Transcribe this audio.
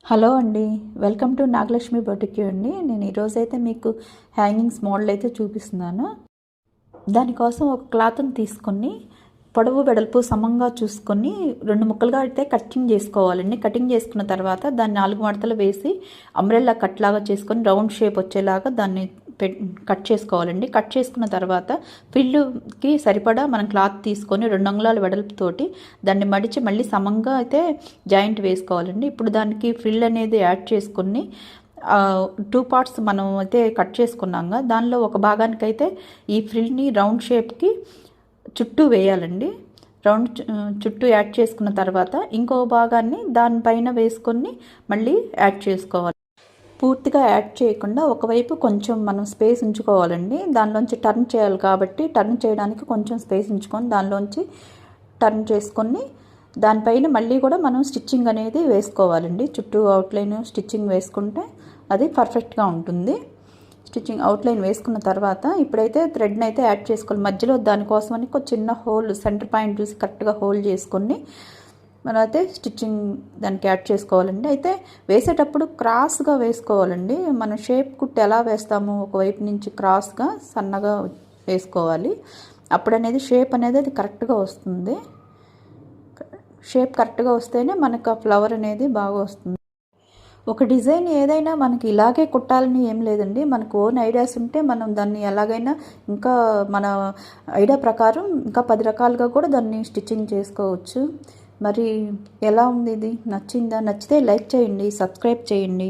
Hello అండి. Welcome to Nagalakshmi బొటిక్యూ అండి. నేను ఈరోజైతే మీకు హ్యాంగింగ్స్ మోడల్ అయితే చూపిస్తున్నాను. దానికోసం ఒక క్లాత్ని తీసుకొని పొడవు వెడల్పు సమంగా చూసుకొని 2 ముక్కలుగా అయితే కటింగ్ చేసుకోవాలండి. కటింగ్ చేసుకున్న తర్వాత దాన్ని 4 మడతలు వేసి అంబ్రెల్లా కట్ లాగా చేసుకొని రౌండ్ షేప్ వచ్చేలాగా దాన్ని కట్ చేసుకోవాలండి. కట్ చేసుకున్న తర్వాత ఫ్రిల్లుకి సరిపడా మనం క్లాత్ తీసుకొని 2 అంగుళాల వెడల్పుతోటి దాన్ని మడిచి మళ్ళీ సమంగా అయితే జాయింట్ వేసుకోవాలండి. ఇప్పుడు దానికి ఫ్రిల్ అనేది యాడ్ చేసుకొని 2 పార్ట్స్ మనం అయితే కట్ చేసుకున్నాక దానిలో ఒక భాగానికైతే ఈ ఫ్రిల్ని రౌండ్ షేప్కి చుట్టూ వేయాలండి. రౌండ్ చుట్టూ యాడ్ చేసుకున్న తర్వాత ఇంకో భాగాన్ని దానిపైన వేసుకొని మళ్ళీ యాడ్ చేసుకోవాలి. పూర్తిగా యాడ్ చేయకుండా ఒకవైపు కొంచెం మనం స్పేస్ ఉంచుకోవాలండి. దానిలోంచి టర్న్ చేయాలి కాబట్టి టర్న్ చేయడానికి కొంచెం స్పేస్ ఉంచుకొని దానిలోంచి టర్న్ చేసుకొని దానిపైన మళ్ళీ కూడా మనం స్టిచ్చింగ్ అనేది వేసుకోవాలండి. చుట్టూ అవుట్లైన్ స్టిచ్చింగ్ వేసుకుంటే అది పర్ఫెక్ట్గా ఉంటుంది. స్టిచ్చింగ్ అవుట్లైన్ వేసుకున్న తర్వాత ఇప్పుడైతే థ్రెడ్ని అయితే యాడ్ చేసుకోవాలి. మధ్యలో దానికోసమని ఒక చిన్న హోల్ సెంటర్ పాయింట్ చూసి కరెక్ట్గా హోల్డ్ చేసుకొని మనం అయితే స్టిచ్చింగ్ దానికి యాడ్ చేసుకోవాలండి. అయితే వేసేటప్పుడు క్రాస్గా వేసుకోవాలండి. మనం షేప్ కుట్టి ఎలా వేస్తాము ఒకవైపు నుంచి క్రాస్గా సన్నగా వేసుకోవాలి. అప్పుడు అనేది షేప్ అనేది అది కరెక్ట్గా వస్తుంది. షేప్ కరెక్ట్గా వస్తేనే మనకు ఆ ఫ్లవర్ అనేది బాగా వస్తుంది. ఒక డిజైన్ ఏదైనా మనకి ఇలాగే కుట్టాలని ఏం లేదండి. మనకు ఓన్ ఐడియాస్ ఉంటే మనం దాన్ని ఎలాగైనా ఇంకా మన ఐడియా ప్రకారం ఇంకా 10 రకాలుగా కూడా దాన్ని స్టిచ్చింగ్ చేసుకోవచ్చు. మరి ఎలా ఉంది ఇది? నచ్చిందా? నచ్చితే లైక్ చేయండి, సబ్స్క్రైబ్ చేయండి.